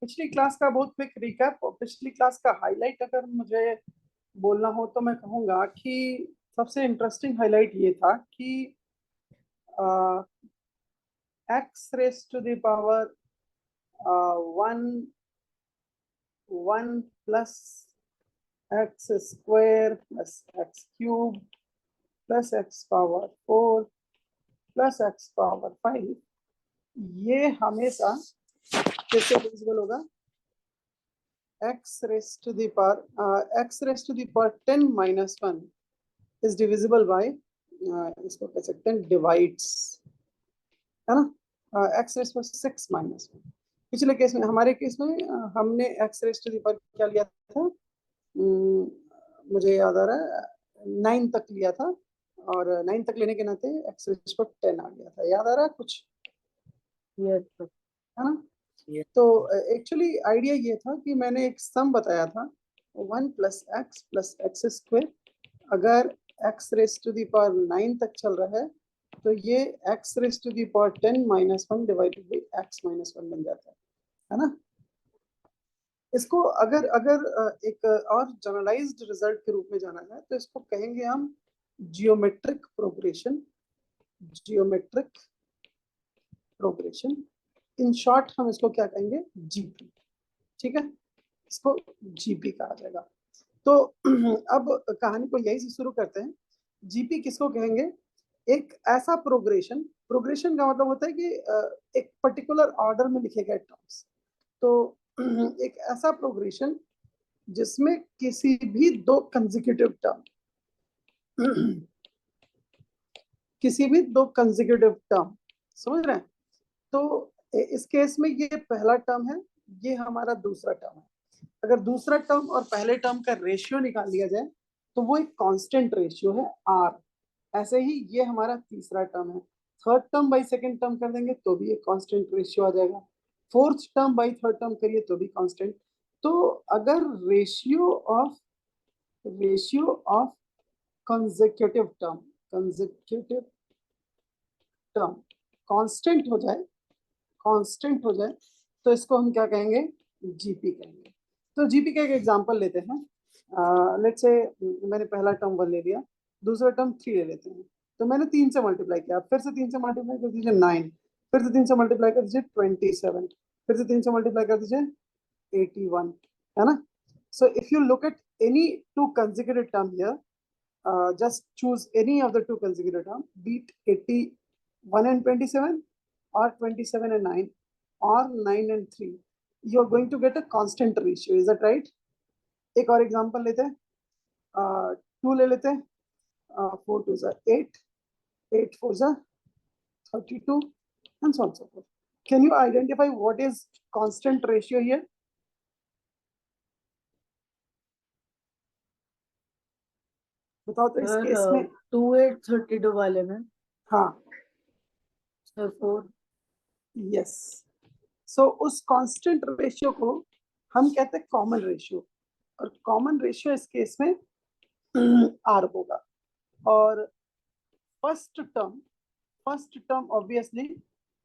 पिछली क्लास का बहुत क्विक रिकैप, पिछली क्लास का हाईलाइट अगर मुझे बोलना हो तो मैं कहूँगा कि सबसे इंटरेस्टिंग हाईलाइट ये था कि x raise to the power 1 plus x square plus x cube plus x power 4 plus x power 5, ये हमेशा कैसे डिविजिबल होगा? x raised to the power 10 minus 1 is divisible by इसको कह सकते हैं डिवाइड्स, है ना? x raised to 6 minus 1। पिछले केस में, हमारे केस में हमने x raised to the power क्या लिया था? मुझे याद आ रहा है 9 तक लिया था, और 9 तक लेने के नाते x raised to 10 आ गया था। याद आ रहा है कुछ? यस है ना? तो एक्चुअली आइडिया ये था कि मैंने एक सम बताया था 1 प्लस एक्स स्क्वायर, अगर x raise to the power 9 तक चल रहा है तो ये x raise to the power 10 minus 1 divided by x minus 1 बन जाता है ना? इसको अगर अगर एक और जनरलाइज्ड रिजल्ट के रूप में जाना जाए तो इसको कहेंगे हम geometric progression. Geometric progression, in short हम इसको क्या कहेंगे? जीपी। ठीक है, इसको जीपी कहा जाएगा। तो अब कहानी को यही से शुरू करते हैं। जीपी किसको कहेंगे? एक ऐसा प्रोग्रेशन, प्रोग्रेशन का मतलब होता है कि एक पर्टिकुलर ऑर्डर में लिखे गए टर्म्स। तो एक ऐसा प्रोग्रेशन जिसमें किसी भी दो कंसेक्यूटिव टर्म किसी भी दो कंसेक्यूटिव टर्म, समझ रहे हैं? तो इस केस में ये पहला टर्म है, ये हमारा दूसरा टर्म है। अगर दूसरा टर्म और पहले टर्म का रेशियो निकाल लिया जाए तो वो एक कांस्टेंट रेशियो है आर। ऐसे ही ये हमारा तीसरा टर्म है। Third term by second term कर देंगे तो भी एक कांस्टेंट रेशियो आ जाएगा। Fourth term by third term करिए तो भी कांस्टेंट। तो अगर ratio of consecutive term constant हो जाए तो इसको हम क्या कहेंगे? जीपी कहेंगे। तो जीपी का एक एग्जांपल लेते हैं। लेट्स से मैंने पहला टर्म 1 ले लिया, दूसरा टर्म 3 ले लेते हैं। तो मैंने 3 से मल्टीप्लाई किया, फिर से 3 से मल्टीप्लाई कर दीजिए 9, फिर से 3 से मल्टीप्लाई कर दीजिए 27, फिर से 3 से मल्टीप्लाई कर दीजिए 81, है ना? So if you look at any two consecutive term here, just choose any of the two consecutive terms, be it 81 and 27 or 27 and 9 or 9 and 3, you are going to get a constant ratio. Is that right? एक और example लेते हैं, 2 ले लेते हैं, 4 2 8, 8 4 32 and so on so forth. Can you identify what is constant ratio here? बताओ तो इस केस में। 2832 वाले में हाँ, सर 4। यस। सो उस कांस्टेंट रेशियो को हम कहते हैं कॉमन रेशियो, और कॉमन रेशियो इस केस में आर होगा। और फर्स्ट टर्म ऑब्वियसली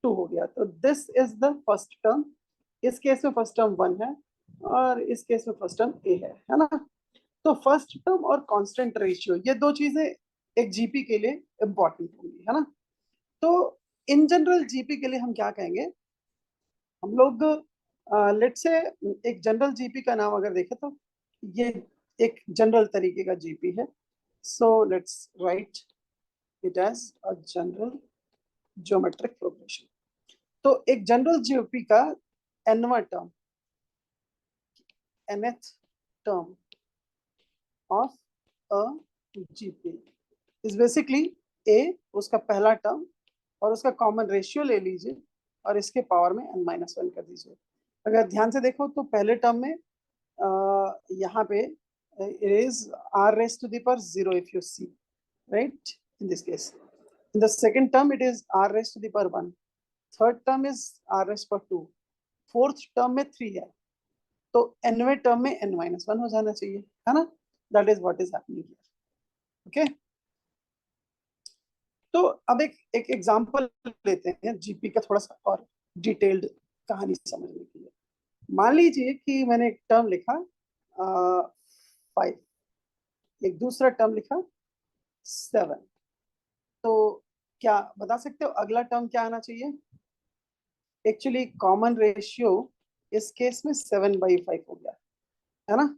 2 हो गया, तो this is the first term. इस केस में फर्स्ट टर्म 1 है और इस केस में फर्स्ट टर्म ए है ना? तो फर्स्ट टर्म और कांस्टेंट रेशियो, ये दो चीजें एक जीपी के लिए इंपॉर्टेंट होंगी, है ना? तो इन जनरल जीपी के लिए हम क्या कहेंगे? हम लोग लेट्स से एक जनरल जीपी का नाम अगर देखें तो ये एक जनरल तरीके का जीपी है। So let's write it as a general geometric progression. तो एक जनरल जीपी का nth term of a GP is basically a, उसका पहला टर्म और उसका कॉमन रेशियो ले लीजिए और इसके पावर में n-1 कर दीजिए। अगर ध्यान से देखो तो पहले टर्म में यहाँ पे it is r raised to the power 0 if you see, right? In this case, in the second term it is r raised to the power 1, third term is r raised to 2, fourth term में 3 है, तो nवें term में n-1 हो जाना चाहिए, है ना? That is what is happening here. Okay? तो अब एक एग्जांपल लेते हैं जीपी का, थोड़ा सा और डिटेल्ड कहानी समझने के लिए। मान लीजिए कि मैंने एक टर्म लिखा 5, एक दूसरा टर्म लिखा 7, तो क्या बता सकते हो अगला टर्म क्या आना चाहिए? एक्चुअली कॉमन रेशियो इस केस में 7/5 हो गया है ना.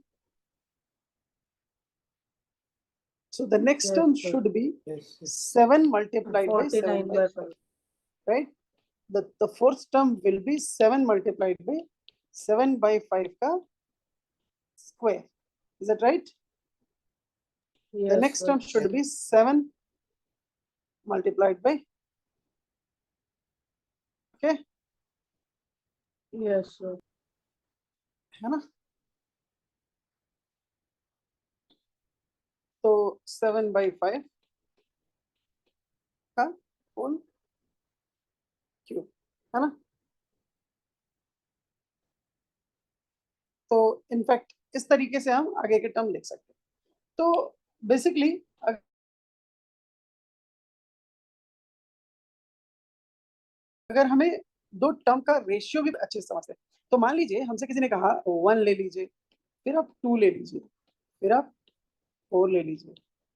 So the next Yes, term sir. should be Yes, yes. 7 multiplied by 49 by 7/5, 5. right? The fourth term will be 7 multiplied by 7/5 का square. Is that right? The Yes, next sir. term should be 7 multiplied by, okay, Yes, sir. है ना. तो 7/5 का whole cube, है ना. तो in fact इस तरीके से हम आगे के टर्म लिख सकते हैं. तो बेसिकली अगर हमें दो टर्म का रेशियो भी अच्छे से समझते हैं, तो मान लीजिए हमसे किसी ने कहा 1 ले लीजिए, फिर आप 2 ले लीजिए, फिर आप 4 ले लीजिए,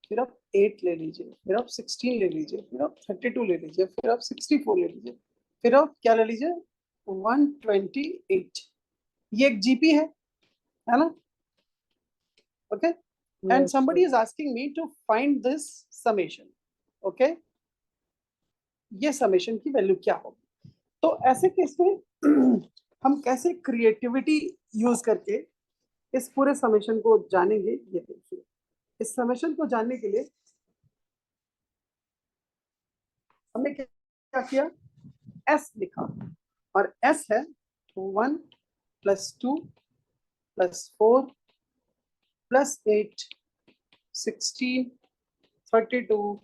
फिर आप 8 ले लीजिए, फिर आप 16 ले लीजिए, फिर आप 32 ले लीजिए, फिर आप 64 ले लीजिए, फिर आप क्या ले लीजिए 128. ये एक जीपी है ना. Okay. And Yes, somebody sir. is asking me to find this summation. Okay, ये समेशन की वैल्यू क्या होगी. तो ऐसे केस में हम कैसे क्रिएटिविटी यूज करके इस पूरे समेशन को जानेंगे, ये देखिए. इस समेशन को जानने के लिए हमने क्या किया, एस लिखा, और एस है 1 + 2 + 4 + 8 16 32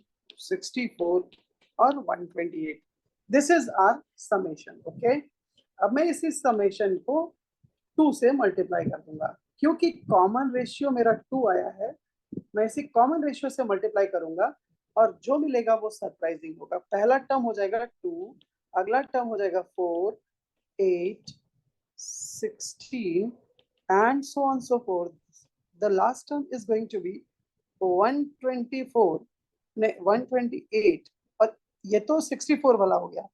64 और 128. This is our summation. Okay, अब मैं इसी समेशन को 2 से मल्टीप्लाई कर दूंगा, क्योंकि कॉमन रेशियो मेरा 2 आया है. मैं इसी कॉमन रेशियो से मल्टीप्लाई करूंगा और जो मिलेगा वो सरप्राइजिंग होगा. पहला टर्म हो जाएगा 2, अगला टर्म हो जाएगा 4 8 16 and so on so forth. The last term is going to be 124, 128, और ये तो 64 वाला हो गया.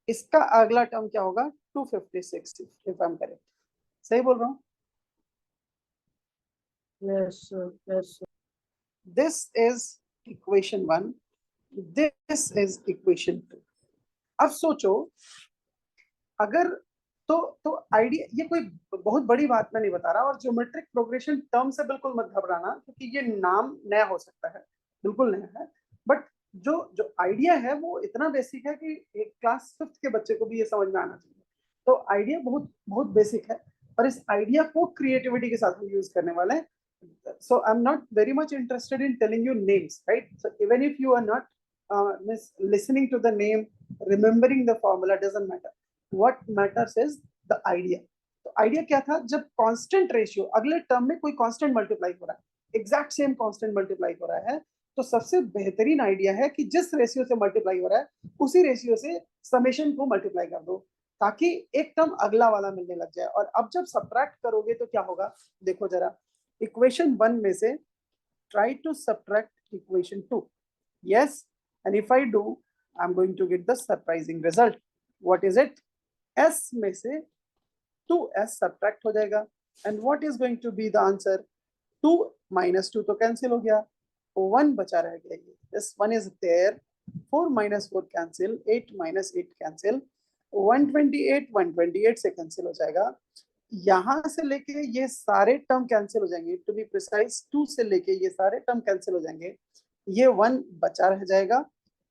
इसका अगला टर्म क्या होगा 256, if I'm correct. सही बोल रहा हूँ? Yes, sir. Yes, sir. This is equation 1, this is equation 2. अब सोचो, अगर तो आइडिया, ये कोई बहुत बड़ी बात मैं नहीं बता रहा, और ज्योमेट्रिक प्रोग्रेशन टर्म से बिल्कुल मत घबराना, क्योंकि ये नाम नया हो सकता है, बिल्कुल नया है. बट जो जो आइडिया है वो इतना बेसिक है कि एक क्लास 5th के बच्चे को भी ये समझ में आना चाहिए. तो आइडिया बहुत बहुत बेसिक है, और इस आइडिया को क्रिएटिविटी के साथ हम यूज करने वाले हैं. So I'm not very much interested in telling you names, right? So even if you are not listening to the name, remembering the formula doesn't matter. What matters is the idea. तो idea क्या था, जब constant ratio अगले term में कोई constant multiply हो रहा है, एग्जैक्ट सेम कांस्टेंट मल्टीप्लाई हो रहा है, तो सबसे बेहतरीन आइडिया है कि जिस रेशियो से मल्टीप्लाई हो रहा है उसी रेशियो से समेशन को मल्टीप्लाई कर दो, ताकि एक टर्म अगला वाला मिलने लग जाए. और अब जब सब्ट्रैक्ट करोगे तो क्या होगा, देखो जरा. इक्वेशन 1 में से try to subtract equation 2. Yes, and if I do, I'm going to get the surprising result. What is it? S में से 2s subtract हो जाएगा, and what is going to be the answer? 2 minus 2 तो cancel हो गया, 1 बचा रह गया. ये this one is there. 4 minus 4 cancel, 8 minus 8 cancel, 128 से cancel हो जाएगा. यहाँ से लेके ये सारे टर्म कैंसिल हो जाएंगे, टू बी प्रिसाइज 2 से लेके ये सारे टर्म कैंसिल हो जाएंगे. ये 1 बचा रह जाएगा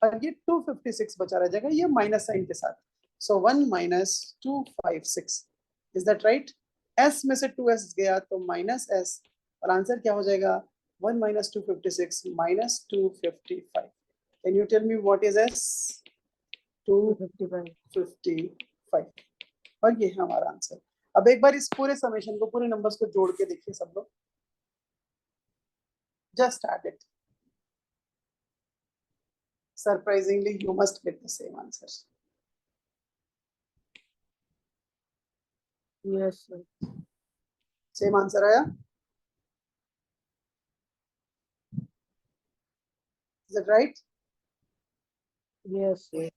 और ये 256 बचा रह जाएगा, ये माइनस साइन के साथ. सो 1 - 256. Is that right? s में से 2s गया तो माइनस s, और आंसर क्या हो जाएगा 1 - 256 - 255. Can you tell me what is s? 255. 255. और ये है हमारा आंसर. अब एक बार इस पूरे समेशन को, पूरे नंबर्स को जोड़ के देखिए सब लोग. Just add it. Surprisingly you must get the same answer. Yes, sir. Same answer आया? Is it right? Yes, sir.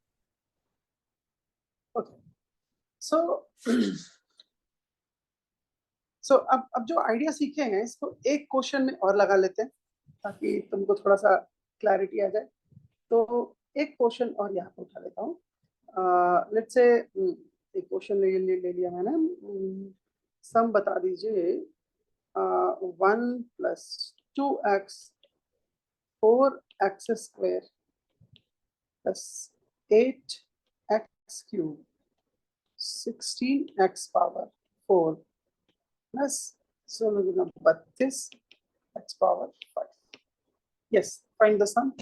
Okay, so so अब जो आइडिया सीखे हैं इसको एक क्वेश्चन में और लगा लेते हैं ताकि तुमको थोड़ा सा क्लैरिटी आ जाए। तो एक क्वेश्चन और यहाँ पे उठा लेता हूँ। लेट्स से एक क्वेश्चन ले लिया मैंने। सम बता दीजिए 1 + 2x 4x² + 8x³ 16x⁴ plus 16×32x⁵. Yes, find the sum.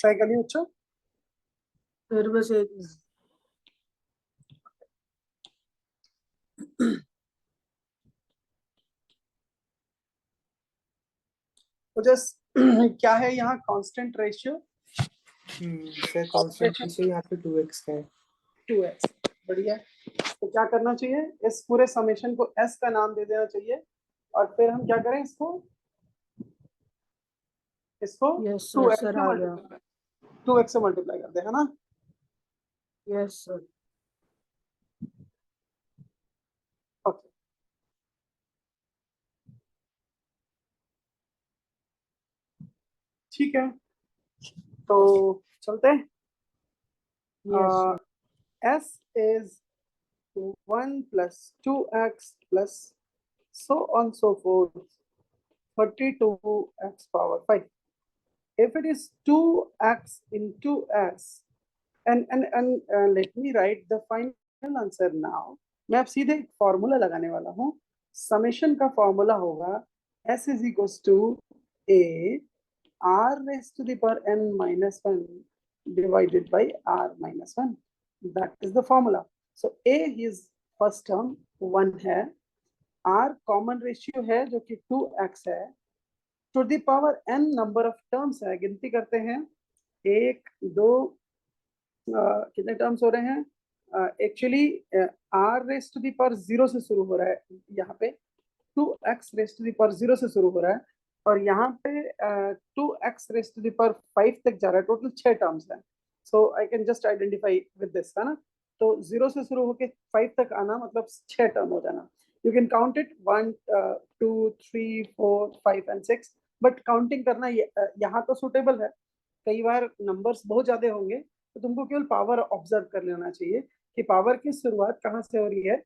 Try करिए बच्चों। फिर बस एक तो जस्ट क्या है यहाँ constant ratio? Sir constant ratio यहाँ पे 2x का है। 2x, बढ़िया। तो क्या करना चाहिए, इस पूरे समेशन को s का नाम दे देना चाहिए और फिर हम क्या करें इसको Yes, sir. 2x Sir, से आ गया. मल्टीप्लाई 2x से मल्टीप्लाई करते हैं ना। Yes, sir. ओके, ठीक है, तो चलते हैं। Yes, sir. s is 1 + 2x plus so on so forth 32x⁵. If it is 2x into s and let me write the final answer now. मैं अब सीधे एक फॉर्मूला लगाने वाला हूँ। समेशन का फॉर्मूला होगा s is equals to a r⁻n−1 divided by r−1. That is the formula. So a is first term 1 है, r कॉमन रेशियो है जो कि 2x है, to the power n number of terms है, गिनती करते हैं 1 2 कितने टर्म्स हो रहे हैं? एक्चुअली r⁻0 से शुरू हो रहा है, यहाँ पे 2x⁻0 से शुरू हो रहा है और यहाँ पे 2x⁵ तक जा रहा है। टोटल 6 टर्म्स है। So I can just identify with this, है ना। तो 0 से शुरू होके 5 तक आना मतलब 6 टर्म हो जाना। You can count it 1 2 3 4 5 and 6, but counting करना यहाँ तो सुटेबल है। कई बार नंबर्स बहुत ज्यादा होंगे तो तुमको केवल पावर ऑब्जर्व कर लेना चाहिए कि पावर की शुरुआत कहाँ से हो रही है।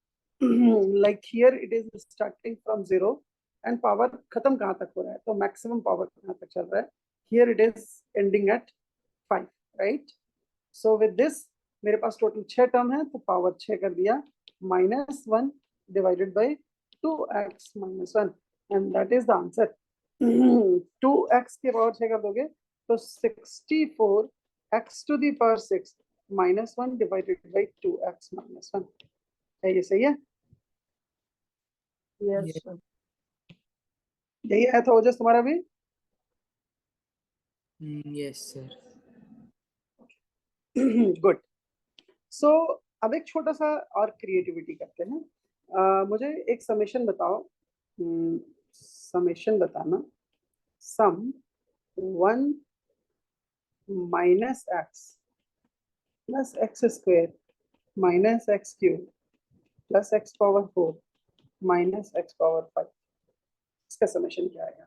Like here it is starting from 0 and power खत्म कहाँ तक हो रहा है, तो मैक्सिमम पावर कहाँ तक चल रहा है। Here it is ending eight 5, right. So with this मेरे पास टोटल 6 टर्म है तो पावर 6 कर दिया, -1 divided by 2x-1 and that is the answer. 2x के पावर 6 कर दोगे तो 64x⁶ -1 डिवाइडेड बाई 2x-1 है। ये सही है? Yes, sir. यही आया था ओजस तुम्हारा भी? Yes sir. गुड। सो अब एक छोटा सा और क्रिएटिविटी करते हैं। मुझे एक समेशन बताओ। समेशन बताना, सम 1 minus x plus x square minus x cube plus x power 4 minus x power 5, इसका समेशन क्या आएगा?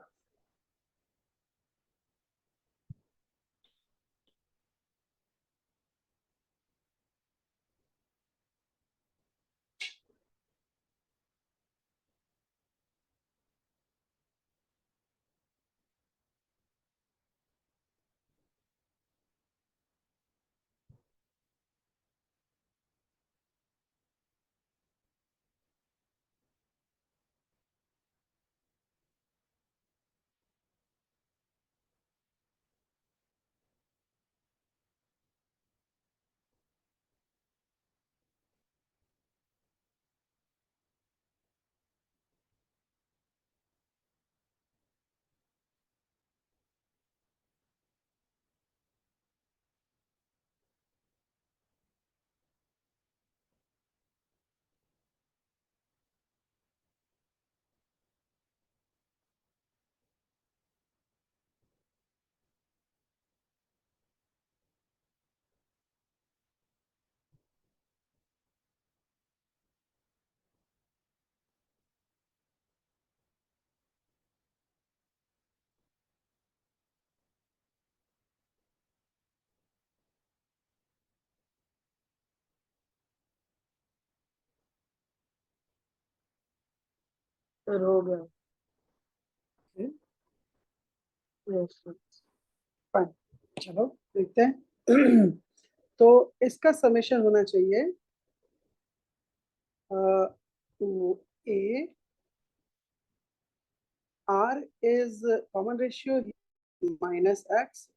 सर हो गया। Yes sir. फाइन, चलो देखते हैं। तो इसका समेशन होना चाहिए a r is common ratio minus x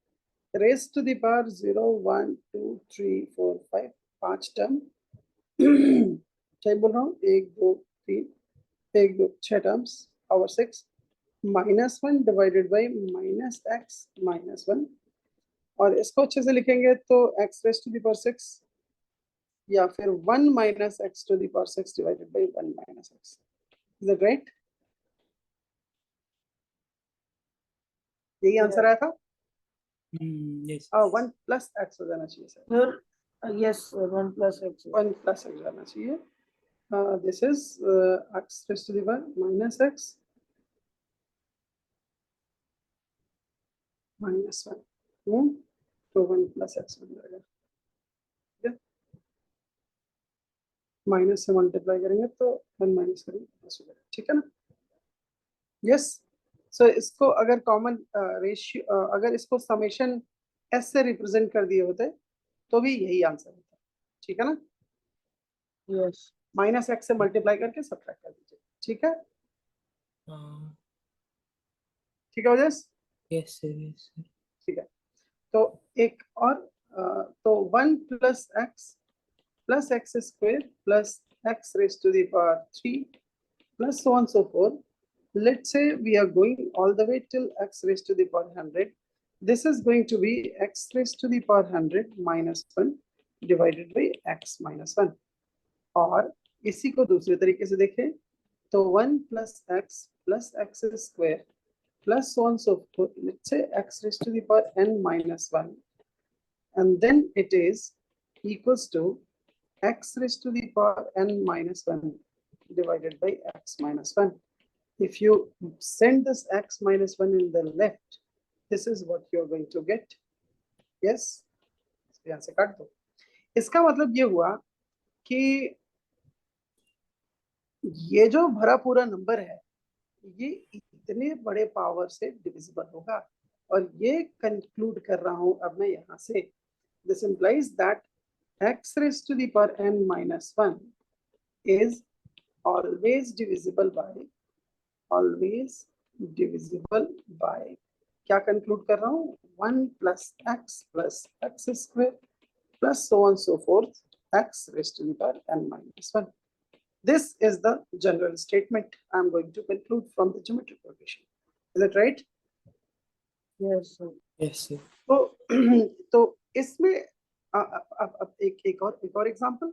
raised to the power 0 1 2 3 4 5, 5 term. क्या बोल रहा हूँ? 1 2 3 1 2 6 terms power 6 -1 divided by minus x -1, और इसको अच्छे से लिखेंगे तो x raise to the power 6 या फिर 1 minus x to the power 6 divided by 1 minus x. Is that right? यही आंसर आया था? Yes. 1 plus x हो जाना चाहिए sir. Sir yes 1 plus x 1 plus x जाना चाहिए। This is x raised to the power minus x minus 1. तो 1 plus x बन जाएगा। माइनस से मल्टीप्लाई करेंगे तो 1 माइनस करेंगे प्लस हो जाएगा, ठीक है ना? यस। सो इसको अगर कॉमन रेशियो अगर इसको समेशन एस से रिप्रेजेंट कर दिए होते तो भी यही आंसर होता, ठीक है ना? यस माइनस एक्स से मल्टीप्लाई करके सब्ट्रैक्ट कर दीजिए, ठीक है? ठीक है वजस? Yes sir, yes sir. ठीक है। तो एक और तो 1 plus x square plus x raised to the power 3 plus so on so forth. Let's say we are going all the way till x raised to the power 100. This is going to be x raised to the power 100 minus 1 divided by x minus 1. और इसी को दूसरे तरीके से देखें तो 1 plus x square plus so on so forth. Let's say x raised to the power n minus 1, and then it is equals to x raised to the power n minus 1 divided by x minus 1. If you send this x minus 1 in the left, this is what you're going to get. Yes, यहाँ से काट दो। इसका मतलब ये हुआ कि ये जो भरा पूरा नंबर है ये इतने बड़े पावर से डिविजिबल होगा, और ये कंक्लूड कर रहा हूं अब मैं यहाँ से, this implies that x raised to the power n minus 1 is always divisible by क्या कंक्लूड कर रहा हूँ? 1 plus x square plus so on so forth x raised to the power n minus 1. This is the general statement I am going to conclude from the geometric progression. Is that right? Yes sir. Yes sir. तो इसमें अब एक और एग्जांपल।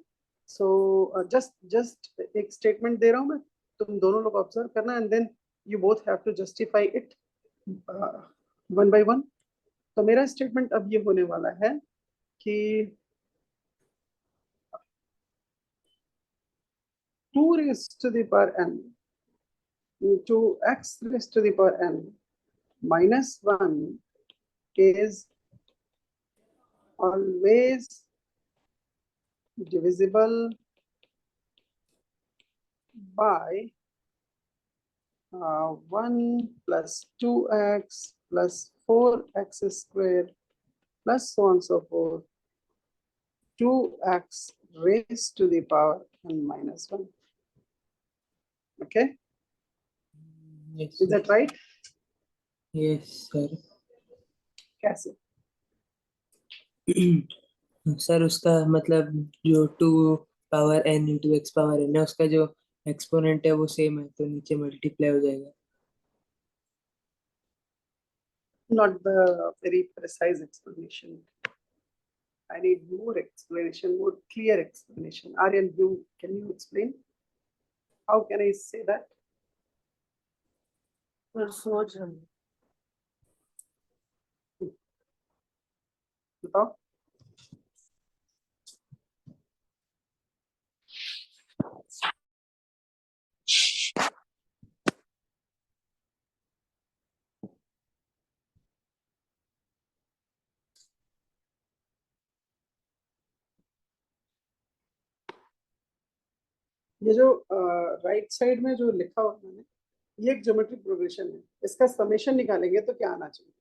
So just एक statement दे रहा हूं मैं, तुम दोनों लोग ऑब्जर्व करना, and then you both have to justify it one by one. तो मेरा स्टेटमेंट अब ये होने वाला है कि 2 raised to the power n into x raised to the power n minus 1 is always divisible by 1 plus 2x plus 4x square plus so on and so forth 2x raised to the power n minus 1. Okay, Yes, is that right? yes, sir. कैसे? Sir उसका मतलब जो 2 power n into x power n है उसका जो exponent है वो same है तो नीचे मल्टीप्लाई हो जाएगा. Not the very precise explanation. I need more explanation, more clear explanation. Aryan, can you explain? How can I say that? Sir सोच रहा हूँ. बताओ. ये जो राइट साइड में जो लिखा हुआ है मैंने, ये एक ज्योमेट्रिक प्रोग्रेशन है. इसका समेशन निकालेंगे तो क्या आना चाहिए?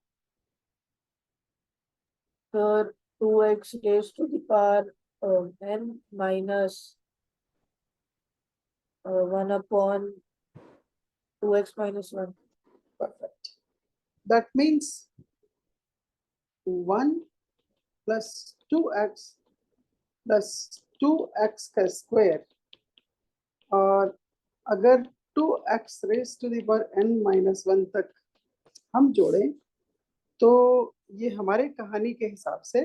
Sir 2x raised to the power n minus 1 upon 2x minus 1. Perfect. That means 1 plus 2x plus 2x का स्क्वायर, और अगर 2x raise to the power n minus 1 तक हम जोड़ें तो ये हमारे कहानी के हिसाब से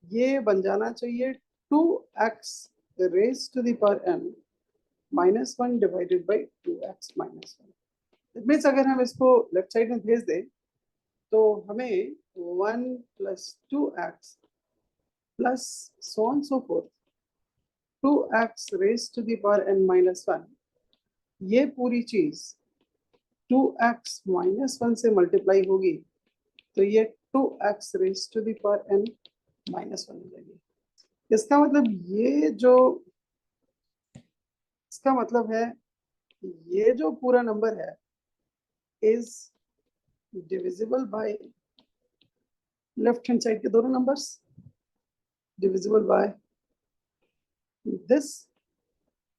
ये बन जाना चाहिए 2x raise to the power n minus 1 divided by 2x minus 1. It means अगर हम इसको लेफ्ट साइड में भेज दें तो हमें 1 plus 2x plus so on so forth 2x raised to the power n minus 1, ये पूरी चीज 2x minus 1 से मल्टीप्लाई होगी तो ये 2x raised to the power n minus 1 हो जाएगी. इसका मतलब ये जो इसका मतलब है ये जो पूरा नंबर है is divisible by left hand side के दोनों numbers, divisible by this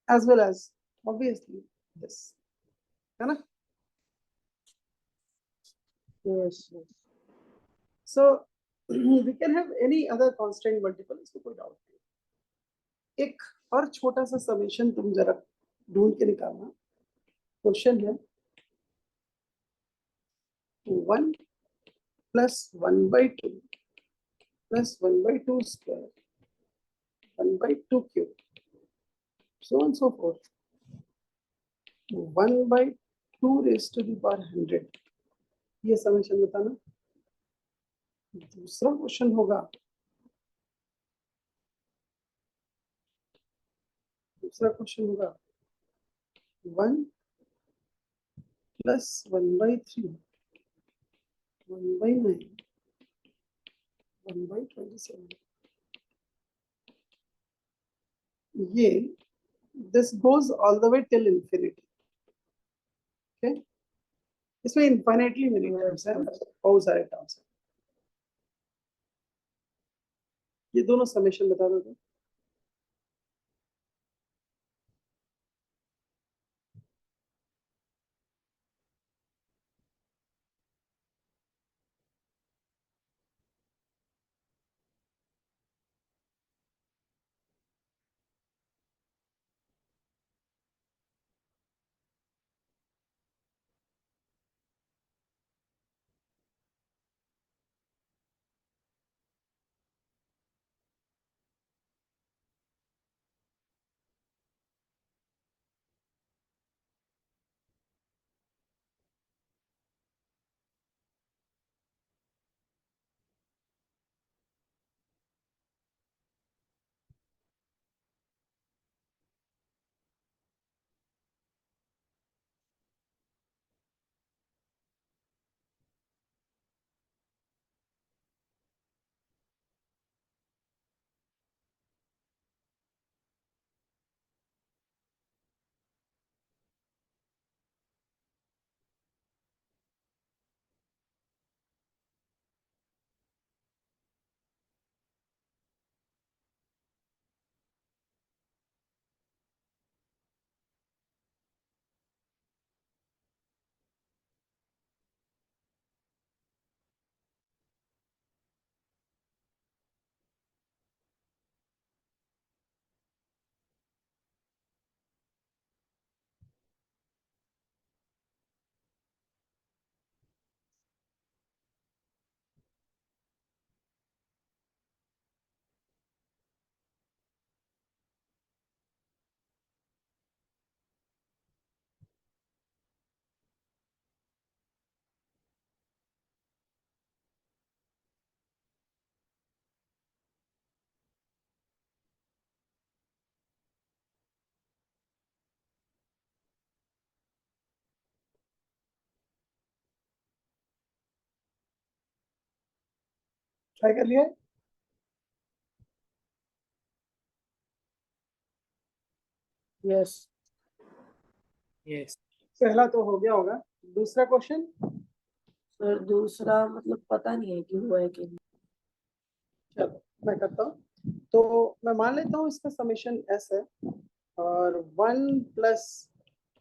as well as obviously this, है ना? Yes, yes. So we can have any other constant multiple, इसमें कोई डाउट नहीं. एक और छोटा सा समेशन तुम जरा ढूंढ के निकालना. क्वेश्चन है 1 plus 1/2 plus 1/2 square 1/2 cube so on so forth 1/2 raised to the power 100. ये समेशन बताना. दूसरा क्वेश्चन होगा, दूसरा क्वेश्चन होगा 1 प्लस 1/3 1/9 1/27. ये this goes all the way till infinity. Okay, इसमें infinitely many terms है, बहुत सारे terms है. ये दोनों समेशन बता दो तो. ट्राई कर लिया? Yes Yes. पहला तो हो गया होगा, दूसरा क्वेश्चन? सर दूसरा मतलब पता नहीं है कि हुआ है कि नहीं। चलो मैं करता हूँ। तो मैं मान लेता हूँ इसका समेशन एस है और 1 प्लस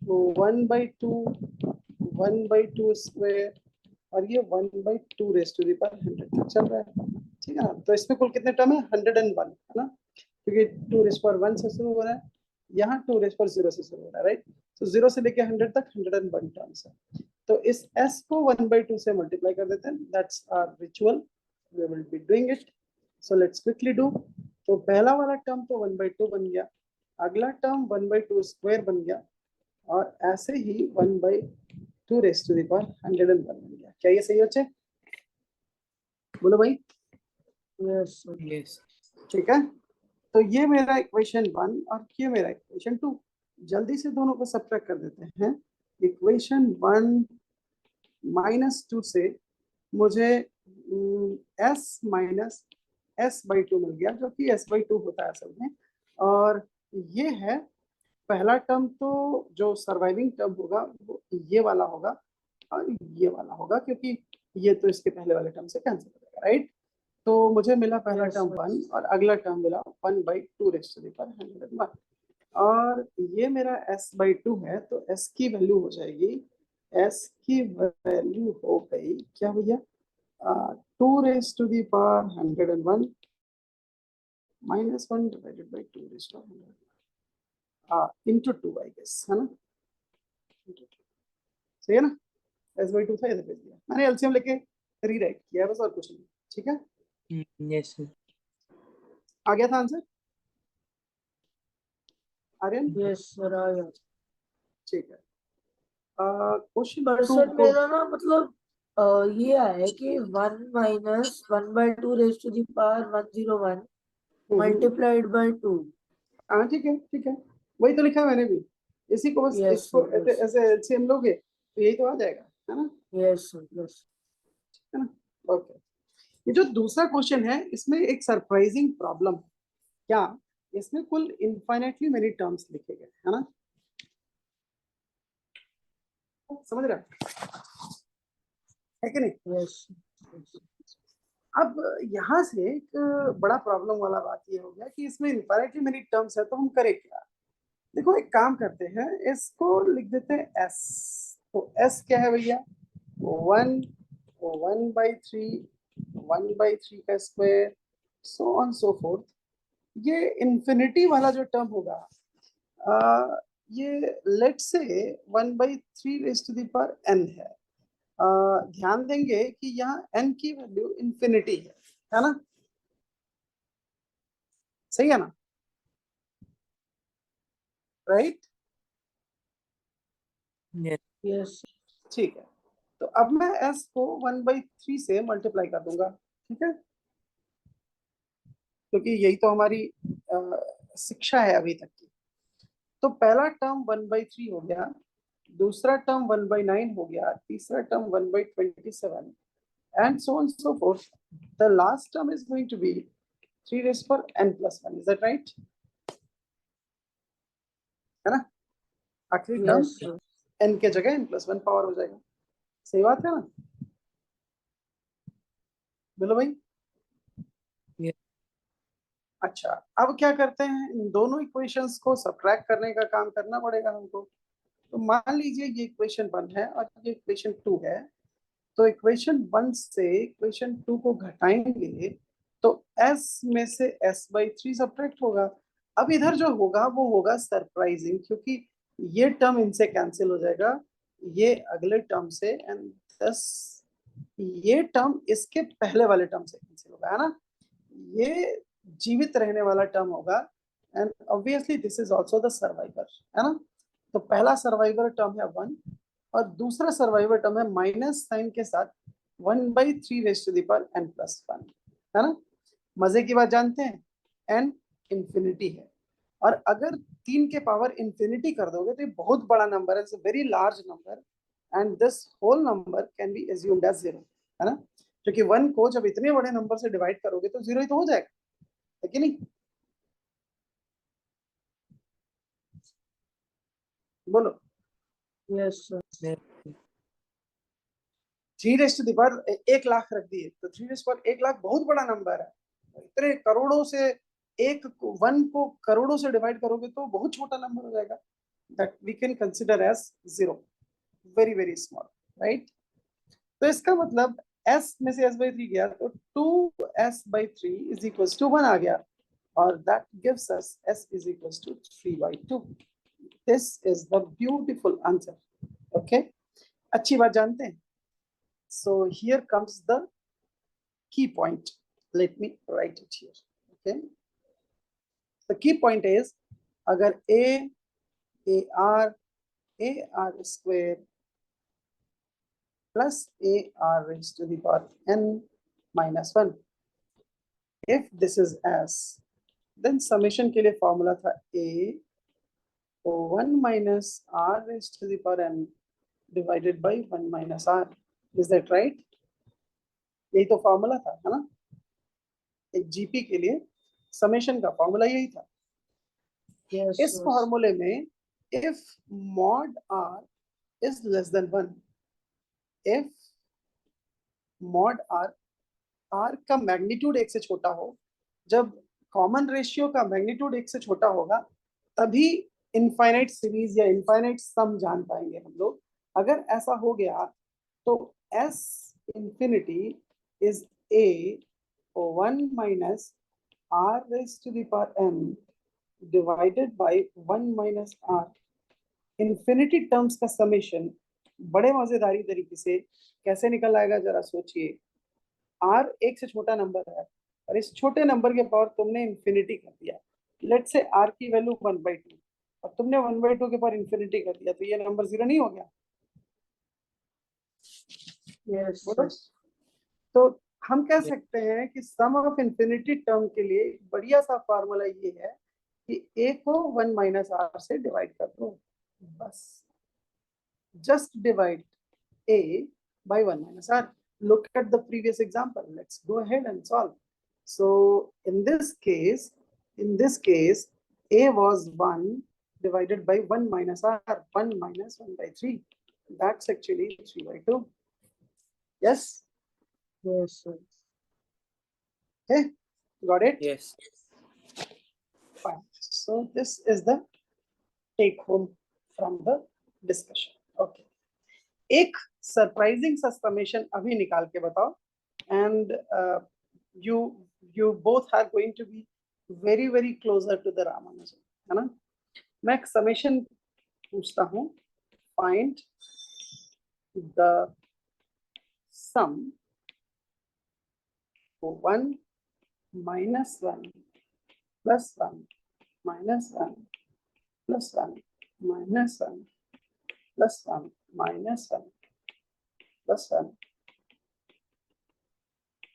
1/2 1/2 स्क्वायर और ये 1/2 रेज टू द पावर 100 तक चल रहा है, ठीक है ना। तो इसमें कुल कितने टर्म है? 101 है ना, क्योंकि 2 रेज पावर 1 से शुरू हो रहा है, यहाँ 2 रेज पावर 0 से शुरू हो रहा है, राइट। तो 0 से लेके 100 तक 101 टर्म्स है। तो इस s को 1/2 से मल्टीप्लाई कर देते हैं, that's our ritual, we will be doing it. So let's quickly do. तो पहला वाला टर्म तो 1/2 बन गया, अगला टर्म 1/2 स्क्वायर बन गया और ऐसे ही 1/2 रेज टू द पावर 101 बन गया। क्या ये सही बच्चे? बोलो भाई। Yes Yes. ठीक है, तो ये मेरा इक्वेशन 1 और ये मेरा इक्वेशन 2। जल्दी से दोनों को सब्ट्रैक्ट कर देते हैं। इक्वेशन 1 -2 से मुझे s माइनस s/2 मिल गया, जो कि s/2 होता है असल में। और ये है पहला टर्म, तो जो सर्वाइविंग टर्म होगा वो ये वाला होगा और ये वाला होगा, क्योंकि ये तो इसके पहले वाले टर्म से कैंसिल हो जाएगा, राइट। तो मुझे मिला पहला Yes, टर्म sir. 1 और अगला टर्म मिला 1/2 रेज़ टू द पावर 101। और ये मेरा s/2 है, तो s की वैल्यू हो जाएगी, s की वैल्यू हो गई क्या भैया, 2 raise to the power 101 -1 divided by 2 raise to 100 into 2, I guess, है ना। सही है ना, s/2 था, इधर भेज दिया मैंने, एलसीएम लेके रीराइट किया बस, और कुछ नहीं। ठीक है, Yes, sir. आ गया था आंसर आर्यन? यस सर आ गया। ठीक है, क्वेश्चन पर 2 सर को मेरा ना मतलब ये आया कि 1 minus 1/2 raise to the power 101 multiplied by 2। हाँ ठीक है, ठीक है, वही तो लिखा है मैंने भी। इसी को बस, यस इसको सर ऐसे यस ऐसे एलसीएम लोगे तो यही तो आ जाएगा, है ना, यस सर यस। है ना। ओके, ये जो दूसरा क्वेश्चन है इसमें एक सरप्राइजिंग प्रॉब्लम है। क्या? इसमें कुल इनफाइनाइटली मेनी टर्म्स लिखे गए, है ना, समझ रहे हो? है कि नहीं? यस अब यहाँ से एक बड़ा प्रॉब्लम वाला बात ये हो गया कि इसमें इनफाइनाइटली मेनी टर्म्स है, तो हम करें क्या? देखो एक काम करते हैं, इसको लिख देते हैं s। तो s क्या है भैया, 1/3 1/3 का square, so on so forth. ये इंफिनिटी वाला जो टर्म होगा, ये let say 1/3 raise to the power n है। ध्यान देंगे कि यहाँ n की वैल्यू इंफिनिटी है ना, सही है ना, राइट? Yes. यस ठीक है, तो अब मैं s को 1/3 से मल्टीप्लाई कर दूंगा, ठीक है, क्योंकि यही तो हमारी शिक्षा है अभी तक की। तो पहला टर्म 1/3 हो गया, दूसरा टर्म 1/9 हो गया, तीसरा term 1/27 and so on so forth. The last term is going to be 3 raised to n plus 1. Is that right? है ना, आखिरी टर्म यस सर n के जगह n plus 1 पावर हो जाएगा। सही बात है ना, बोलो भाई। Yes. अच्छा, अब क्या करते हैं, इन दोनों इक्वेशंस को सब्ट्रैक्ट करने का काम करना पड़ेगा हमको। तो मान लीजिए ये इक्वेशन 1 है और ये इक्वेशन 2 है, तो इक्वेशन 1 से इक्वेशन 2 को घटाएंगे तो s में से s/3 सब्ट्रैक्ट होगा। अब इधर जो होगा वो होगा सरप्राइजिंग, क्योंकि ये टर्म इनसे कैंसिल हो जाएगा, ये अगले टर्म से, एंड दस ये टर्म इसके पहले वाले टर्म से कैंसिल होगा, है ना। ये जीवित रहने वाला टर्म होगा, and obviously this is also the survivor, है ना। तो पहला सर्वाइवर टर्म है 1 और दूसरा सर्वाइवर टर्म है माइनस साइन के साथ 1/3 raise to the power n plus 1, है ना। मजे की बात जानते हैं, n इंफिनिटी है, और अगर 3 के पावर इंफिनिटी कर दोगे तो ये बहुत बड़ा नंबर है, it's a very large number, and this whole number can be assumed as 0, है ना। क्योंकि 1 को जब इतने बड़े नंबर से डिवाइड करोगे तो 0 ही तो हो जाएगा, है कि नहीं? बोलो। Yes sir. 3 raise to the power 1 lakh रख दिए तो 3 रेस्ट पावर 1 लाख बहुत बड़ा नंबर है। इतने करोड़ों से 1 को करोड़ों से डिवाइड करोगे तो बहुत छोटा नंबर हो जाएगा, that we can consider as 0, very very small, right? तो इसका मतलब s में से s/3 गया तो 2s/3 इज इक्वल्स टू 1 आ गया, और that gives us s is equals to 3/2. This is the beautiful answer. Okay, अच्छी बात जानते हैं. So here comes the key point. Let me write it here. Okay, the key point is अगर ar square plus ar raised to the power n minus 1, if this is s, then summation के लिए formula था a 1 minus r raised to the power n divided by 1 minus r. Is that right? यही तो formula था, है ना? एक GP के लिए समेशन का फॉर्मूला यही था. यस इस फॉर्मूले में if mod r is less than 1, if mod r का मैग्नीट्यूड 1 से छोटा हो, जब कॉमन रेशियो का मैग्नीट्यूड 1 से छोटा होगा तभी इनफाइनाइट सीरीज या इनफाइनाइट सम जान पाएंगे हम लोग. अगर ऐसा हो गया तो s infinity is a 1 minus r raised to the power n divided by 1 minus r. Infinity terms का समेशन बड़े मजेदारी तरीके से कैसे निकल आएगा जरा सोचिए. r 1 से छोटा नंबर है और इस छोटे नंबर के पावर तुमने इंफिनिटी कर दिया. लेट्स से r की वैल्यू 1/2 और तुमने 1/2 के पावर इंफिनिटी कर दिया, तो ये नंबर 0 नहीं हो गया? यस बोलो. तो हम कह सकते हैं कि सम ऑफ इंफिनिटी टर्म के लिए एक बढ़िया सा फार्मूला ये है कि a को 1 माइनस r से डिवाइड कर दो, बस. Just divide a by 1 minus r. Look at the previous example. Let's go ahead and solve. So in this case a was 1 divided by 1 minus r, 1 minus 1/3. That's actually 3/2. Yes. Yes sir. Okay, got it? Yes. Fine. So this is the take home from the discussion. Okay. एक surprising सा summation अभी निकाल के बताओ, and you both are going to be very very closer to the Ramanujan, है ना? मैं एक समेशन पूछता हूँ. Find the sum 1 minus 1 plus 1 minus 1 plus 1 minus 1 plus 1 minus 1 plus 1,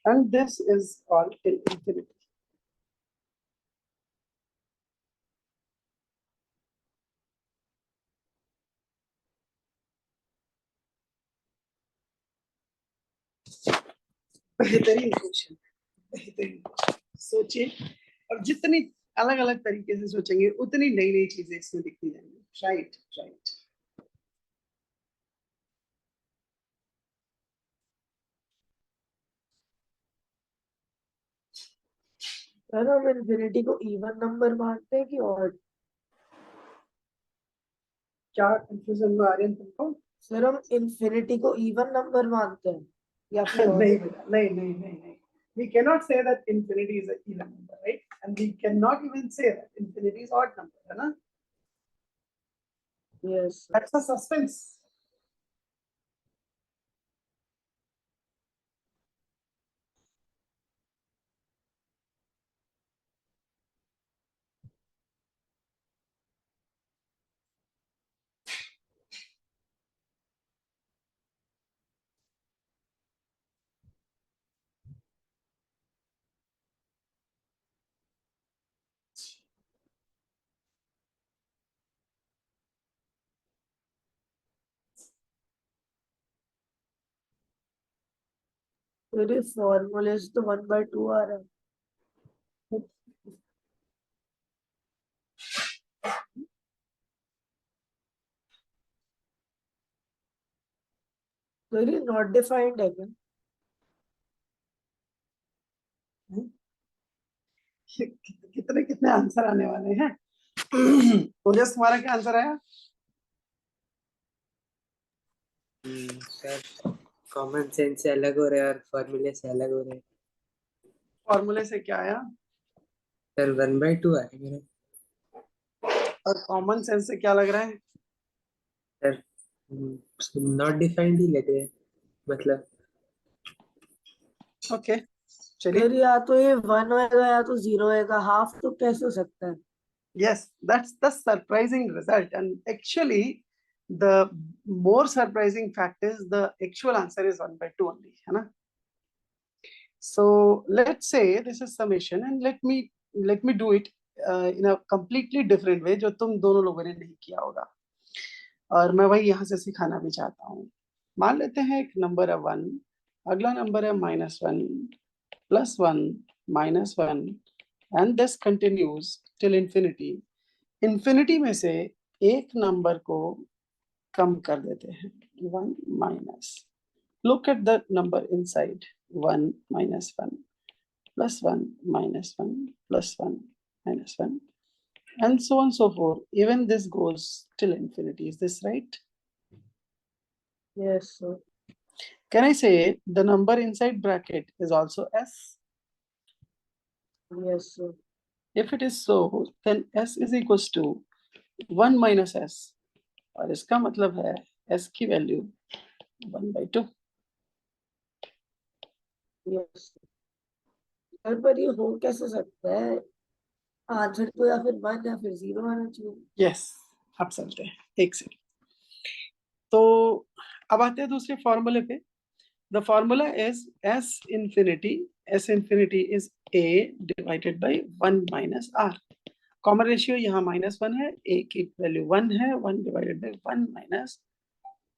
and this is all till infinity. बेहतरीन question, बेहतरीन. सोचिए, और जितनी अलग अलग तरीके से सोचेंगे उतनी नई नई चीजें इसमें दिखती जाएंगी. Right right. सर हम इन्फिनिटी को इवन नंबर मानते हैं कि ऑड? क्या कंफ्यूजन में आ रहे हैं तुमको? सर हम इन्फिनिटी को इवन नंबर मानते हैं या फिर odd? नहीं बेटा, नहीं नहीं नहीं नहीं. We cannot say that infinity is an even number, right? And we cannot even say that infinity is odd number, है ना? Yes. That's a suspense. मेरे फॉर्मूले से तो 1/2 आ रहा है। मेरी नॉट डिफाइंड है क्या? कितने कितने आंसर आने वाले हैं? ओजस, तुम्हारा क्या आंसर आया? सर कॉमन सेंस से अलग हो रहे हैं और फॉर्मूले से अलग हो रहे हैं। फॉर्मूले से क्या आया सर 1/2 आया मेरा। और कॉमन सेंस से क्या लग रहा है? सर नॉट डिफाइंड ही लग रहे हैं, मतलब। ओके, चलिए। फिर या तो ये 1 होएगा या तो 0 होएगा, हाफ तो कैसे हो सकता है? Yes, that's the surprising result, and actually the more surprising fact is the actual answer is 1/2 only, है ना? So let's say this is summation, and let me do it in a completely different way जो तुम दोनों लोगों ने नहीं किया होगा, और मैं वही यहाँ से सिखाना भी चाहता हूँ। मान लेते हैं एक नंबर है 1, अगला नंबर है -1, +1, -1, and this continues till infinity. Infinity में से एक नंबर को कम कर देते हैं, 1 minus, look at the number inside, 1 -1, +1, -1, +1, -1, and so on so forth. Even this goes till infinity. Is this right? Yes, sir. Can I say the number inside bracket is also s? Yes, sir. If it is so, then s is equals to 1 minus s, और इसका मतलब है s की value 1/2। Yes. Sir पर ये हो कैसे सकता है? आंसर तो या फिर 1 या फिर 0 आना चाहिए। यस, अब चलते हैं एक से। तो अब आते हैं दूसरे फॉर्मूले पे। The formula is s infinity is a divided by 1 minus r। Common ratio यहाँ -1 है, a की वैल्यू 1 है, 1 डिवाइडेड बाई 1 माइनस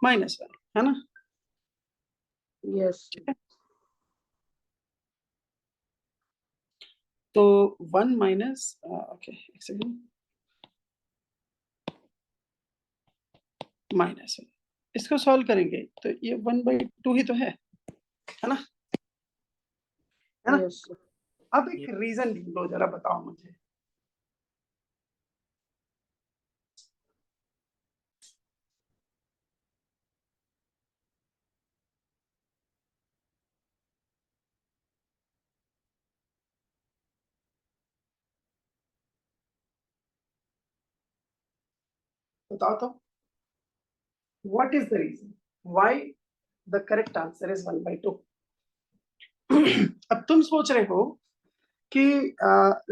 -1, है ना? यस। तो 1 माइनस, ओके एक सेकेंड, -1, इसको सॉल्व करेंगे तो ये 1/2 ही तो है ना? है ना? यस। अब एक रीजन ढूंढो, जरा बताओ मुझे। बताओ तो, what is the reason why the correct answer is 1/2? अब तुम सोच रहे हो कि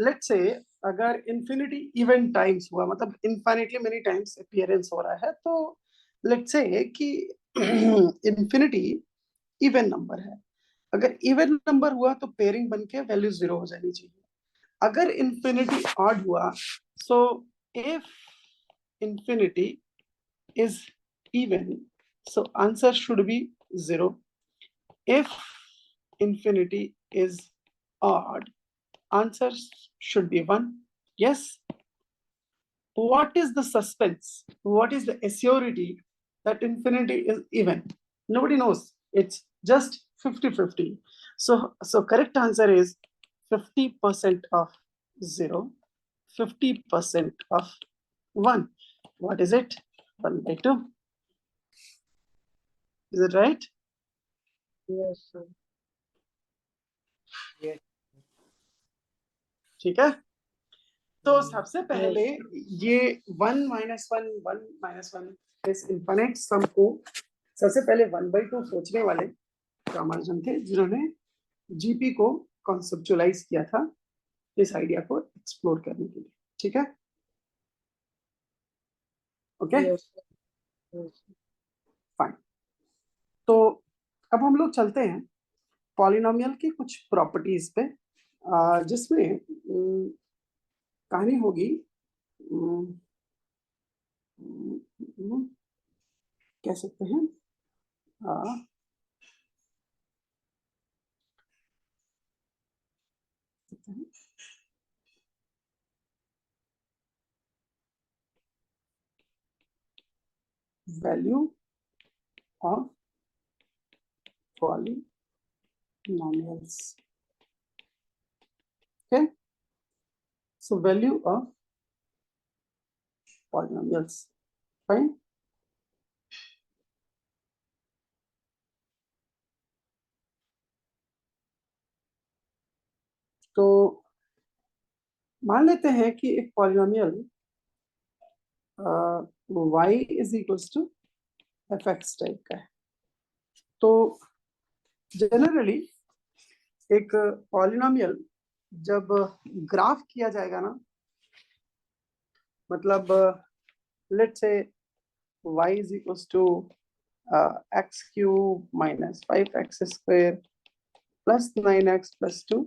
लेट्स से अगर इंफिनिटी इवन टाइम्स हुआ, मतलब इनफाइनेटली मेनी टाइम्स अपीयरेंस हो रहा है, तो लेट्स से कि इंफिनिटी इवन नंबर है। अगर इवन नंबर हुआ तो पेयरिंग बन के वैल्यू 0 हो जानी चाहिए। अगर इंफिनिटी ऑड हुआ, so if infinity is even, so answer should be 0। if infinity is odd, answer should be 1. Yes. What is the suspense? What is the assurity that infinity is even? Nobody knows. It's just 50-50. So correct answer is 50% of 0, 50% of 1. What is it? 1/2. Is it right? Yes sir. ठीक है। तो सबसे पहले ये 1 - 1 इस infinite सम को सबसे पहले 1/2 सोचने वाले रामानुजन थे, जिन्होंने जीपी को कॉन्सेप्चुअलाइज किया था इस आइडिया को एक्सप्लोर करने के लिए। ठीक है, ओके यस। फाइन। तो अब हम लोग चलते हैं पॉलिनोमियल की कुछ प्रॉपर्टीज पे, जिसमें कहानी होगी, कह सकते हैं value of polynomials. Okay, so value of polynomials. Fine. तो मान लेते हैं कि एक polynomial y is equals to fx type का है। तो जनरली एक पॉलिनोमियल जब ग्राफ किया जाएगा ना, मतलब let's say y is equals to x cube minus 5x square plus 9x plus 2,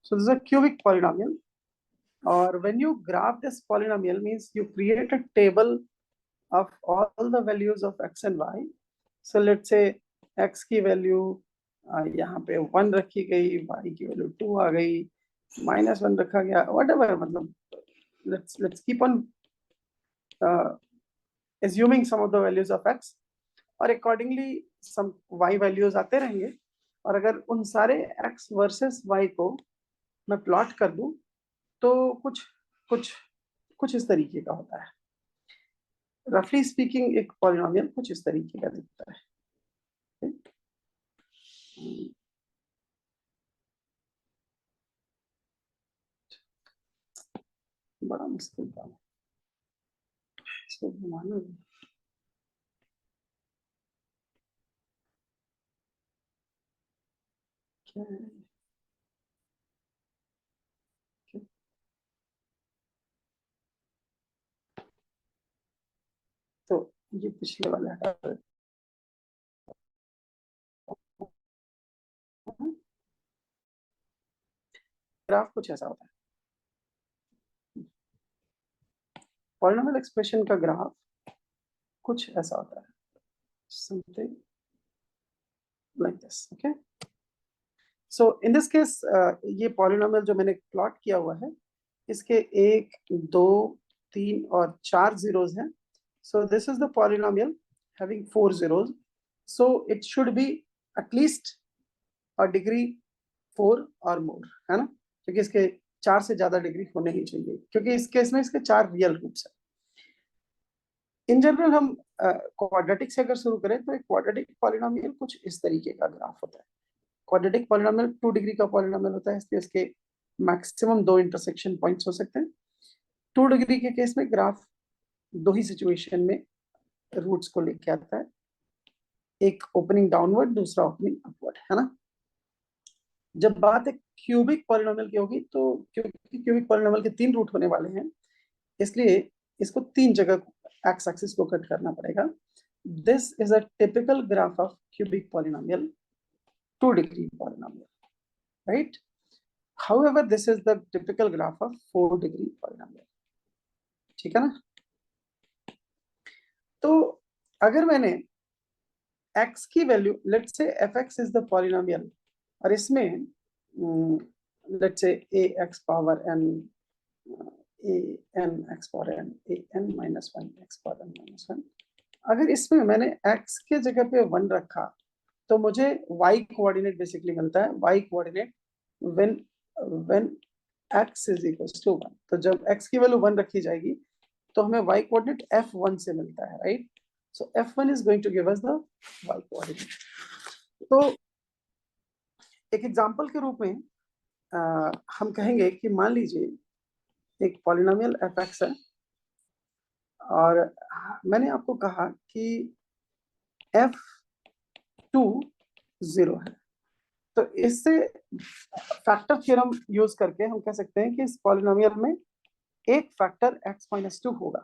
so this is a cubic polynomial. Or when you graph this polynomial means you create a table of all the values of x and y. So let's say x की value यहाँ पे 1 रखी गई, y की value 2 आ गई, -1 रखा गया, whatever, मतलब let's keep on assuming some of the values of x और accordingly some y values आते रहेंगे। और अगर उन सारे x वर्सेस y को मैं प्लॉट कर दूं तो कुछ कुछ कुछ इस तरीके का होता है। रफली स्पीकिंग एक पॉलिनोमियल कुछ इस तरीके का दिखता है। बड़ा मुश्किल काम है इसको घुमाना। क्या है? तो ये पिछले वाला हटा दो। ग्राफ कुछ ऐसा होता है, पॉलिनोमियल एक्सप्रेशन का ग्राफ कुछ ऐसा होता है, something like this. Okay, so in this case ये पॉलिनोमियल जो मैंने प्लॉट किया हुआ है इसके 1 2 3 और 4 जीरोस हैं। So this is the polynomial having 4 zeros. So it should be at least a degree 4 or more, है ना, क्योंकि इसके 4 से ज्यादा डिग्री होने ही चाहिए, क्योंकि इस केस में इसके 4 रियल रूट्स हैं। इन जनरल हम क्वाड्रेटिक से अगर शुरू करें तो एक क्वाड्रेटिक पॉलिनोमियल कुछ इस तरीके का ग्राफ होता है। क्वाड्रेटिक पॉलिनोमियल 2 डिग्री का पॉलिनोमियल होता है, इसलिए इसके मैक्सिमम 2 इंटरसेक्शन पॉइंट्स हो सकते हैं। 2 डिग्री के केस में ग्राफ 2 ही सिचुएशन में रूट्स को लेके आता है, एक ओपनिंग डाउनवर्ड, दूसरा ओपनिंग अपवर्ड, है ना। जब बात एक क्यूबिक पॉलिनोमियल की होगी तो क्योंकि क्यूबिक पॉलिनोमियल के 3 रूट होने वाले हैं इसलिए इसको 3 जगह एक्स एक्सिस को कट करना पड़ेगा। This is a typical graph of cubic polynomial 2 degree polynomial, right. However this is the typical graph of 4 degree polynomial, ठीक है ना। तो अगर मैंने x की value let's say fx is the polynomial और इसमें let's say ax power n an x power n an minus 1 x power n minus 1, अगर इसमें मैंने x के जगह पे 1 रखा तो मुझे y कोऑर्डिनेट बेसिकली मिलता है। y coordinate when x is equals to 1, तो जब x की वैल्यू 1 रखी जाएगी तो हमें y कोऑर्डिनेट f1 से मिलता है, right. So f1 is going to give us the y coordinate. तो एक एग्जांपल के रूप में हम कहेंगे कि मान लीजिए एक पॉलिनोमियल fx है और मैंने आपको कहा कि f2 0 है, तो इससे फैक्टर थ्योरम यूज करके हम कह सकते हैं कि इस पॉलिनोमियल में एक फैक्टर x-2 होगा,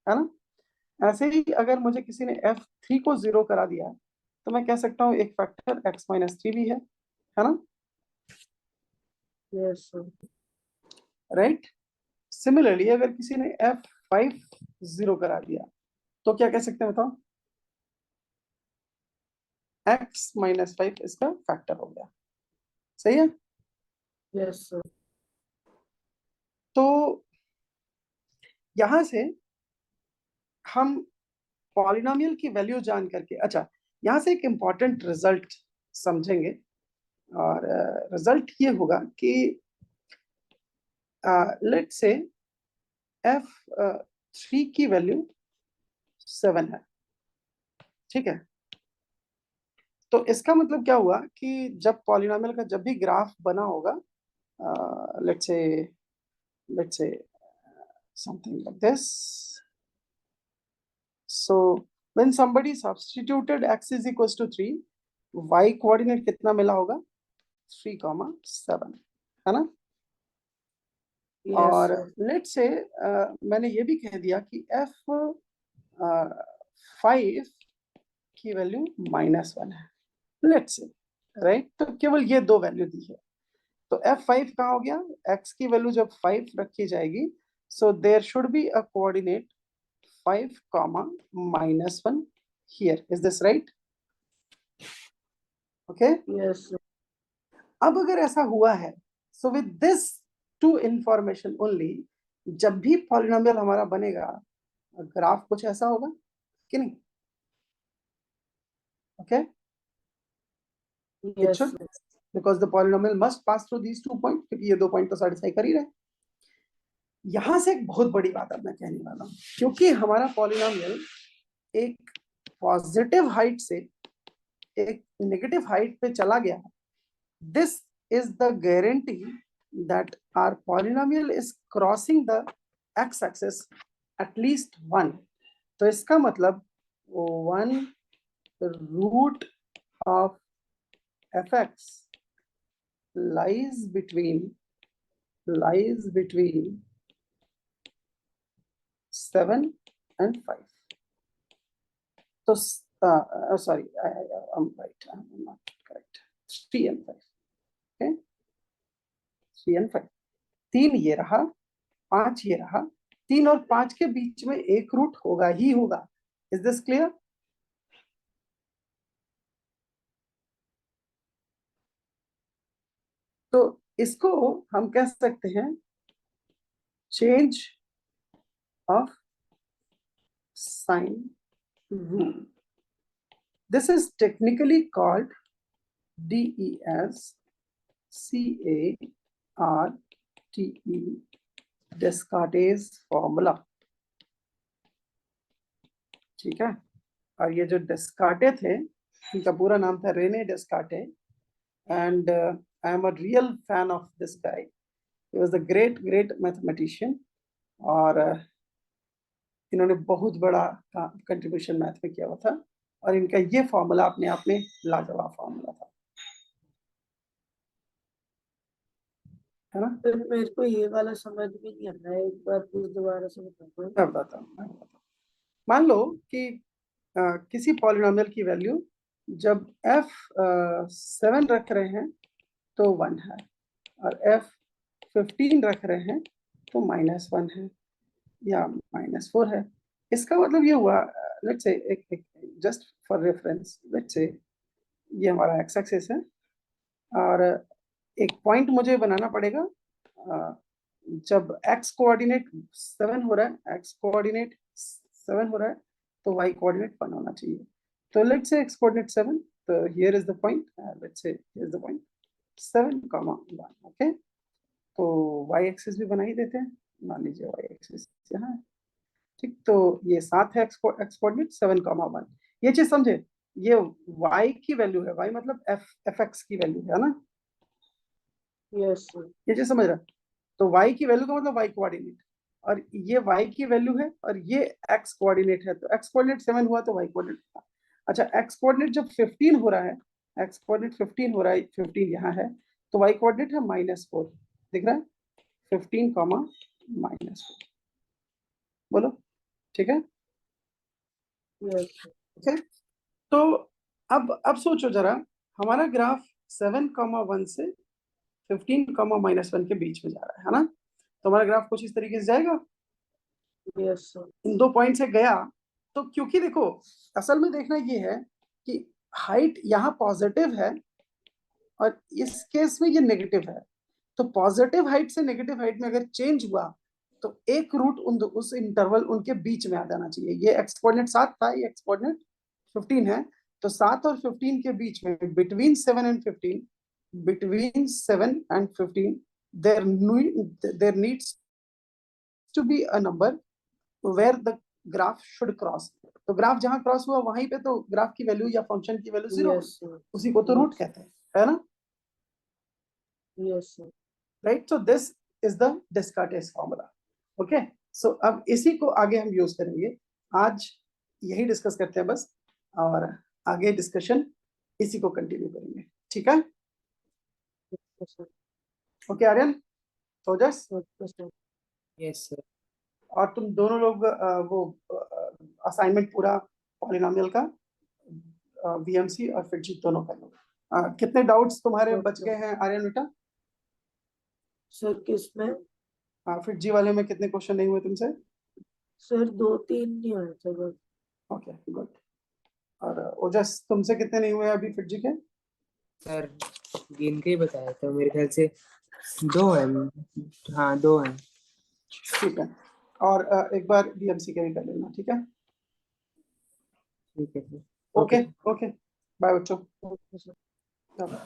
है ना। ऐसे ही अगर मुझे किसी ने f3 को 0 करा दिया तो मैं कह सकता हूँ एक फैक्टर x-3 भी है ना। Yes, sir. राइट। सिमिलरली अगर किसी ने f5 0 करा दिया तो क्या कह सकते हैं बताओ, x-5 इसका फैक्टर हो गया, सही है। Yes, sir. तो यहां से हम पॉलिनोमियल की वैल्यू जान करके, अच्छा यहाँ से एक इंपॉर्टेंट रिजल्ट समझेंगे, और रिजल्ट ये होगा कि लेट्स से f3 की वैल्यू 7 है, ठीक है। तो इसका मतलब क्या हुआ कि जब पॉलिनोमियल का जब भी ग्राफ बना होगा, let's say something like this. So when somebody substituted x is equals to 3, y coordinate कितना मिला होगा? 3,7, है ना? Yes, और sir. लेट्स से मैंने ये भी कह दिया कि f5 की वैल्यू -1 है, लेट्स से, राइट। तो केवल ये दो वैल्यू दी है, तो f5 कहाँ हो गया? x की वैल्यू जब 5 रखी जाएगी, so there should be a coordinate 5, -1 here. Is this right? Okay. Yes, sir. अब अगर ऐसा हुआ है, so with this two information only, जब भी पॉलिनोमियल हमारा बनेगा, ग्राफ कुछ ऐसा होगा कि नहीं? Okay. It Yes, should, sir. because the polynomial must pass through these 2 points, क्योंकि ये 2 पॉइंट तो satisfy कर ही रहे। यहां से एक बहुत बड़ी बात अब मैं कहने वाला हूं, क्योंकि हमारा पॉलिनोमियल एक पॉजिटिव हाइट से एक नेगेटिव हाइट पे चला गया, this is the guarantee that our polynomial is crossing the x-axis at least 1. तो इसका मतलब 1 root of fx lies between 7 and 5. So sorry, I'm right, I'm not correct. 3 and 5. Okay, 3 and 5. 3 ये रहा, 5 ये रहा, 3 और 5 के बीच में एक रूट होगा ही होगा। Is this clear? तो इसको हम कह सकते हैं change of sign rule. This is technically called DESCARTE, Descartes formula, ठीक है। और ये जो डेस्कार्टे थे, इनका पूरा नाम था Renee डेस्कार्टे, and I am a real fan of this guy. He was a great mathematician, और इन्होंने बहुत बड़ा कंट्रीब्यूशन मैथ में किया हुआ था, और इनका ये फॉर्मूला अपने आप में लाजवाब फॉर्मूला था, है ना। फिर मेरे को ये वाला समझ में नहीं आ रहा है, एक बार प्लीज दोबारा से बताओ। मैं बताता हूँ। मान लो कि किसी पॉलिनोमियल की वैल्यू जब f7 रख रहे हैं तो 1 है, और f15 रख रहे हैं तो -1 है या -4 है। इसका मतलब ये हुआ, लेट्स से एक just for reference, let's say ये हमारा एक्स एक्सिस है, और एक पॉइंट मुझे बनाना पड़ेगा जब x कोऑर्डिनेट 7 हो रहा है, x कोऑर्डिनेट 7 हो रहा है, तो y कोऑर्डिनेट 1 होना चाहिए। तो लेट्स से x कोऑर्डिनेट 7, तो here is the point, let's say here is the point 7,1। Okay, तो y एक्सिस भी बना ही देते हैं, मान लीजिए y एक्सिस यहाँ है, ठीक। तो ये 7 है, x कोऑर्डिनेट 7,1। ये चीज समझे, ये y की वैल्यू है, y मतलब fx की वैल्यू है ना, यस सर। ये चीज समझ रहा। तो y की वैल्यू का मतलब y कोऑर्डिनेट, और ये y की वैल्यू है, और ये x कोऑर्डिनेट है, तो x कोऑर्डिनेट 7 हुआ तो y कोऑर्डिनेट था। अच्छा, x कोऑर्डिनेट जब 15 हो रहा है, x कोऑर्डिनेट 15 हो रहा है, 15 यहाँ है, तो y कोऑर्डिनेट है -4, दिख रहा है, 15, -4। बोलो, ठीक है। यस ओके, तो अब सोचो जरा, हमारा ग्राफ 7,1 से 15, -1 के बीच में जा रहा है ना, तो हमारा ग्राफ कुछ इस तरीके से जाएगा, यस सर। इन 2 पॉइंट से गया। तो क्योंकि देखो, असल में देखना ये है कि हाइट यहाँ पॉजिटिव है और इस केस में ये नेगेटिव है, तो पॉजिटिव हाइट से नेगेटिव हाइट में अगर चेंज हुआ तो एक रूट उस इंटरवल उनके बीच में आ जाना चाहिए। ये एक्स कोऑर्डिनेट 7 था, ये एक्स कोऑर्डिनेट 15 है, तो 7 और 15 के बीच में, between 7 and 15, between 7 and 15 there needs to be a number where the graph should cross। तो ग्राफ जहां क्रॉस हुआ वहीं पे तो ग्राफ की वैल्यू या फंक्शन की वैल्यू 0, Yes, sir. उसी को तो रूट कहते हैं, है ना? Yes, sir. Right, so this is the Descartes formula. Okay, सो अब इसी को आगे हम यूज करेंगे। आज यही डिस्कस करते हैं बस, और आगे डिस्कशन इसी को कंटिन्यू करेंगे, ठीक है? Yes, sir. ओके आर्यन, तो just Yes, sir. Yes sir. और तुम दोनों लोग वो असाइनमेंट पूरा पॉलिनोमियल का वीएमसी और फिर जी दोनों कर लो। कितने डाउट्स तुम्हारे Okay. बच गए हैं आर्यन बेटा? सर किसमें? फिर जी वाले में कितने क्वेश्चन नहीं हुए तुमसे? सर 2-3 नहीं हुए थे बस। Okay good. और ओजस तुमसे कितने नहीं हुए अभी फिर जी के? सर गिन के ही बताया था, मेरे ख्याल से 2 है। हाँ 2 है। ठीक है, और एक बार वीएमसी के भी कर लेना, ठीक है? ठीक है सर। ओके ओके, बाय बच्चों। Okay, sir. चलो।